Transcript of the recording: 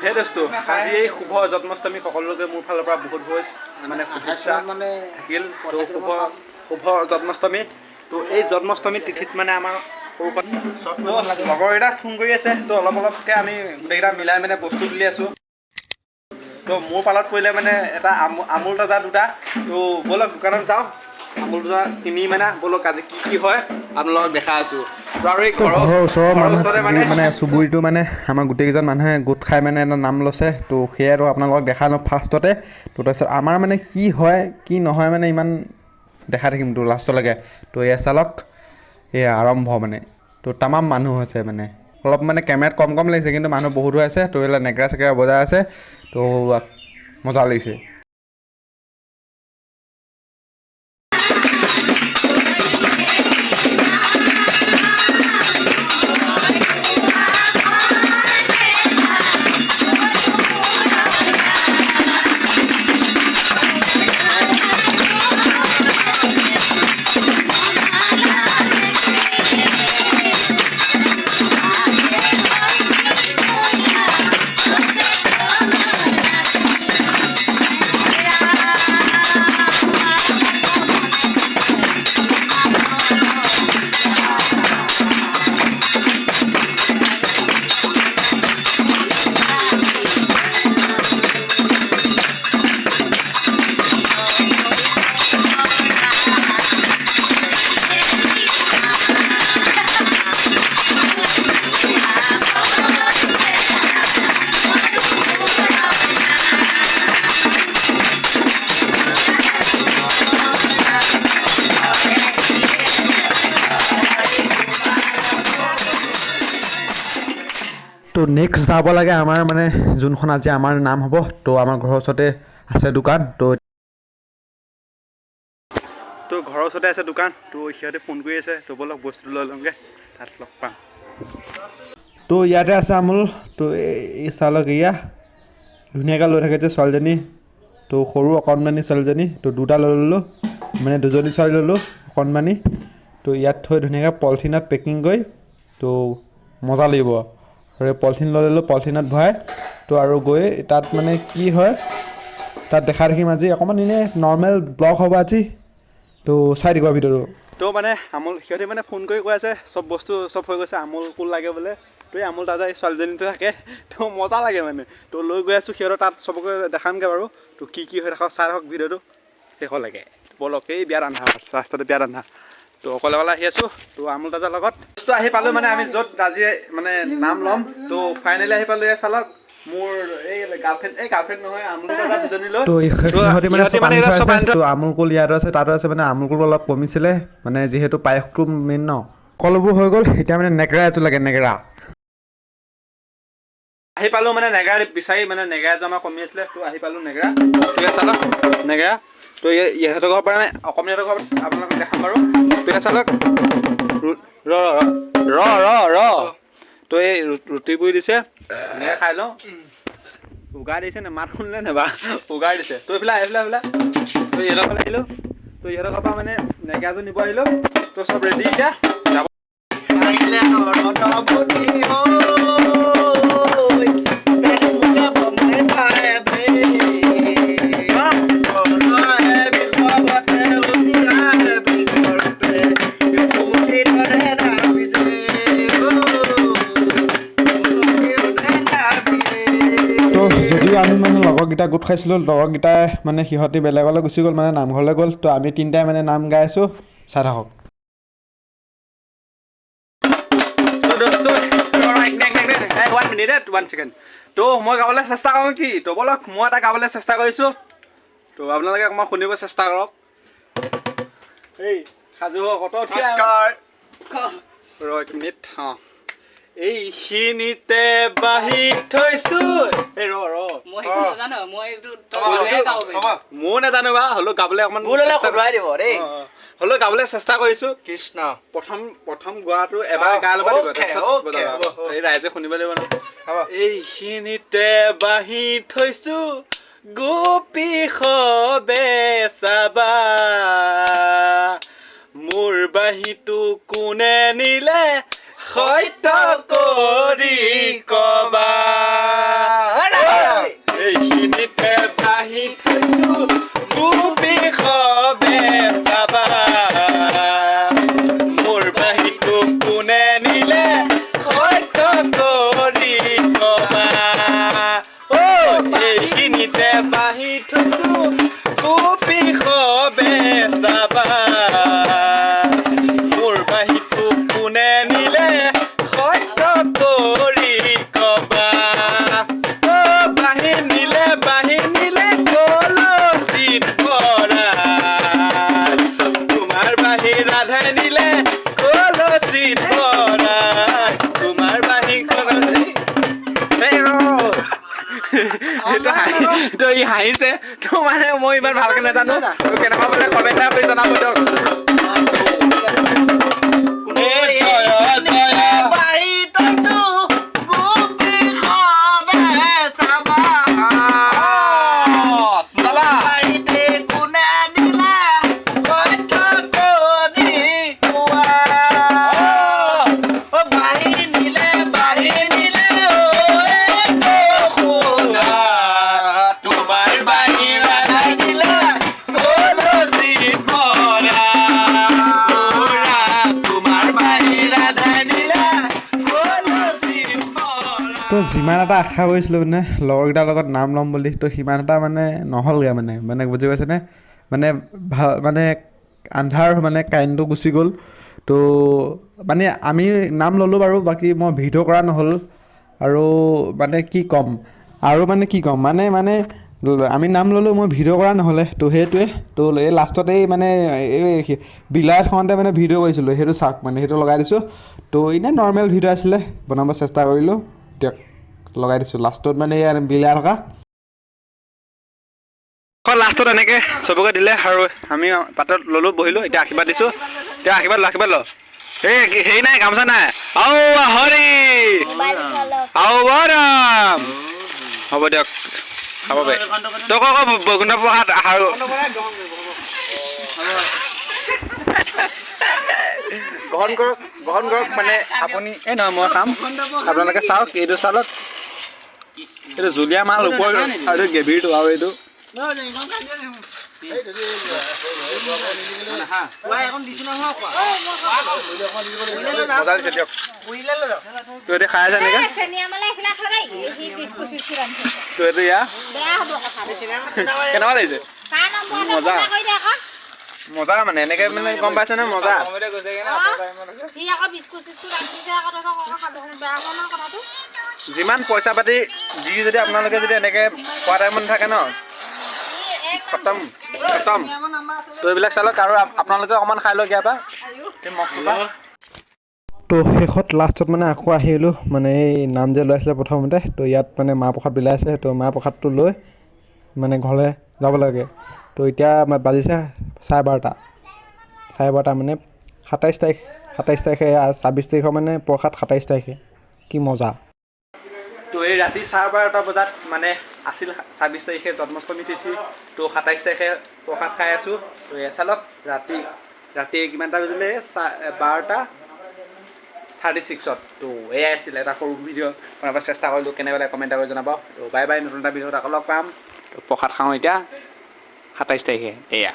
সেই দোস্তো আজি এই শুভ জন্মাষ্টমী সকলোকে মোৰ ফালৰ পৰা বহুত বহুত মানে শুভেচ্ছা থাকিল তো শুভ জন্মাষ্টমী তো এই জন্মাষ্টমী তিথিত মানে আমাৰ লগৰকেইটা ফোন কৰি আছে তো অলপকৈ আমি গোটেইকেইটা মিলাই মানে বস্তু তুলি আছোঁ তো মোৰ পালত পৰিলে মানে এটা আমুল তাজা দুটা তো ব'লক দোকানত যাওঁ আমুল তাজা কিনি মানে ব'লক আজি কি হয় আপোনালোকক দেখাই আছোঁ আৰু এই ঘৰৰ ওচৰতে মানে চুবুৰীটো মানে আমাৰ গোটেইকেইজন মানুহে গোট খাই মানে এটা নাম লৈছে তো সেয়াটো আপোনালোকক দেখাই লওঁ ফাৰ্ষ্টতে তো তাৰপিছত আমাৰ মানে কি হয় কি নহয় মানে ইমান দেখাই থাকিম তো লাষ্টলৈকে তো এয়া চালক এয়া আৰম্ভ মানে তো তামাম মানুহ হৈছে মানে অলপ মানে কেমেৰাত কম লাগিছে কিন্তু মানুহ বহুত হৈ আছে তো এইবিলাক নেগেৰা চেগেৰা বজাই আছে তো মজা লাগিছে তো নেক্সট যাব লাগে আমাৰ মানে যোনখন আজি আমাৰ নাম হ'ব তো আমাৰ ঘৰৰ ওচৰতে আছে দোকান তো ঘৰৰ ওচৰতে আছে দোকান তো সিহঁতে ফোন কৰি আছে তো ব'লক বস্তু লৈ লওঁগৈ তাত লগ পাম তো ইয়াতে আছে আমুল তো এই চালক এয়া ধুনীয়াকৈ লৈ থাকে যে ছোৱালীজনী তো সৰু অকণমানি ছোৱালীজনী তো দুটা লৈ ল'লোঁ মানে দুজনী ছোৱালী ল'লোঁ অকণমানি তো ইয়াত থৈ ধুনীয়াকৈ পলিথিনত পেকিং কৰি তো মজা লাগিব আৰু পলিথিন লৈ ল'লোঁ পলিথিনত ভৰাই তো আৰু গৈ তাত মানে কি হয় তাত দেখাই দেখিম আজি অকণমান এনেই নৰ্মেল ব্লগ হ'ব আজি তো চাই দিব ভিডিঅ'টো তো মানে আমুল সিহঁতে মানে ফোন কৰি কৈ আছে চব বস্তু চব হৈ গৈছে আমুল কুল লাগে বোলে তো এই আমুল তাজা এই ছোৱালীজনীটো থাকে তো মজা লাগে মানে তো লৈ গৈ আছোঁ সিহঁতৰ তাত চবকে দেখামগৈ বাৰু তো কি হৈ থাকক চাই থাকক ভিডিঅ'টো শেষলৈকে ব'লক এই বিয়াত ৰান্ধা ৰাস্তাতে বিয়াত ৰান্ধা তো অকলে আহি আছোঁ তো আমুল তাজাৰ লগত বস্তু আহি পালোঁ মানে আমি য'ত আজি মানে নাম ল'ম তো ফাইনেলি আহি পালোঁ এয়া চালক মোৰ এই গাৰ্লফ্ৰেণ্ড নহয় আমুল তাজা দুজনী লৈ তো সিহঁতে মানে চব আনি থৈ আমুল কুল ইয়াতো আছে তাতো আছে মানে আমুল কুল অলপ কমিছিলে মানে যিহেতু পায়সটো মেইন ন সকলোবোৰ হৈ গ'ল এতিয়া মানে নেগেৰা এযোৰ লাগে নেগেৰা আহি পালোঁ মানে নেগেৰা বিচাৰি মানে নেগেৰা এযোৰ আমাৰ কমি আছিলে তো আহি পালোঁ নেগেৰা তো চালক নেগেৰা তো ইহঁতৰ ঘৰৰ পৰা মানে অসমীয়াহঁতৰ ঘৰত আপোনালোকক দেখাম বাৰু তো চালক ৰ তো এই ৰুটি পুৰি দিছে এনেকৈ খাই লওঁ উগাৰ দিছে নে মাত শুনিলে নে বা উগাৰ দিছে তো এইফালে তো ইহঁতৰ ফালে আহিলোঁ তো ইহঁতৰ ঘৰৰ পৰা মানে নেগেৰাযোৰ নিব আহিলোঁ তো চব ৰেডি এতিয়া যাব যদিও আমি মানে লগৰকেইটা গোট খাইছিলোঁ লগৰকেইটাই মানে সিহঁতি বেলেগলৈ গুচি গ'ল মানে নামঘৰলৈ গ'ল তো আমি তিনিটাই মানে নাম গাই আছোঁ চাই থাকক তো মই গাবলৈ চেষ্টা কৰোঁ কি তো ব'লক মই এটা গাবলৈ চেষ্টা কৰিছোঁ তো আপোনালোকে অকণমান শুনিব চেষ্টা কৰক এই সাজু কত ৰ এক মিনিট অঁ এইখিনিতে বাঢ়ি থৈছোঁ এই ময়ো নাজানো বা হ'লেও গাবলৈ অকণমান হ'লেও গাবলৈ চেষ্টা কৰিছোঁ কৃষ্ণ প্ৰথম গোৱাটো এবাৰ গাই ল'ব দিব এই ৰাইজে শুনিব লাগিব ন এইখিনিতে বাঢ়ি থৈছোঁ গোপী সবে চাবা মোৰ বাঁহীটো কোনে নিলে সত্য কৰি কবা তো ই হাঁহিছে তো মানে মই ইমান ভালকে নাজানো তো কেনেকুৱা বোলে কমেণ্ট এটা কৰি জনাব দিয়ক তো যিমান এটা আশা কৰিছিলোঁ মানে লগৰকেইটাৰ লগত নাম ল'ম বুলি তো সিমান এটা মানে নহ'লগৈ মানে বুজি পাইছেনে মানে ভাল মানে আন্ধাৰ মানে কাৰেণ্টটো গুচি গ'ল তো মানে আমি নাম ল'লোঁ বাৰু বাকী মই ভিডিঅ' কৰা নহ'ল আৰু মানে কি ক'ম মানে আমি নাম ল'লোঁ মই ভিডিঅ' কৰা নহ'লে তো সেইটোৱে তো এই লাষ্টতেই মানে এই বিলাহীত খাওঁতে মানে ভিডিঅ' কৰিছিলোঁ সেইটো চাওক মানে সেইটো লগাই দিছোঁ তো এনেই নৰ্মেল ভিডিঅ' আছিলে বনাব চেষ্টা কৰিলোঁ দিয়ক লগাই দিছোঁ লাষ্টত মানে ইয়াৰ বিলাই থকা লাষ্টত এনেকৈ চবকে দিলে আৰু আমি পাতত ল'লোঁ বহিলোঁ এতিয়া আশীৰ্বাদ দিছোঁ এতিয়া আশীৰ্বাদ ল এই হেৰি নাই গামোচা নাই আও হৰি আও বৰাম হ'ব দিয়ক খাব পাৰি তোক আকৌ বৈকুণ্ঠ প্ৰসাদ আৰু গ্ৰহণ কৰক মানে আপুনি এই নহয় মই খাম আপোনালোকে চাওক এইটো চালক এইটো জুলীয়া মাল ওপৰ আৰু এইটো গ্ৰেভিটো আৰু এইটো খাই আছে নেকি এইটো ইয়া কেনেকুৱা লাগিছে মজা মানে এনেকে মানে গম পাইছে নে মজা যিমান পইচা পাতি দি যদি আপোনালোকে যদি এনেকে খোৱা টাইমত থাকে ন খতম তো এইবিলাক চালক আৰু আপোনালোকে অকণমান খাই লওক ইয়াৰ পৰা তো শেষত লাষ্টত মানে আকৌ আহিলোঁ মানে এই নাম যে লৈ আছিলে প্ৰথমতে তো ইয়াত মানে মাহ প্ৰসাদ বিলাই আছে তো মাহ প্ৰসাদটো লৈ মানে ঘৰলৈ যাব লাগে তো এতিয়া বাজিছে 12:30 মানে 27 তাৰিখে 26 তাৰিখৰ মানে প্ৰসাদ 27 তাৰিখে কি মজা তো এই ৰাতি 12:30 বজাত মানে আছিল 26 তাৰিখে জন্মাষ্টমী তিথি তো 27 তাৰিখে প্ৰসাদ খাই আছোঁ তো এয়া চালক ৰাতি কিমানটা বাজিলে 12:36 তো এয়াই আছিলে এটা সৰু ভিডিঅ' বনাব চেষ্টা কৰিলোঁ কেনেকৈ লাগে কমেণ্ট কৰি জনাব তো বাই নতুন এটা ভিডিঅ'ত আকৌ লগ পাম তো প্ৰসাদ খাওঁ এতিয়া 27 তাৰিখে এয়া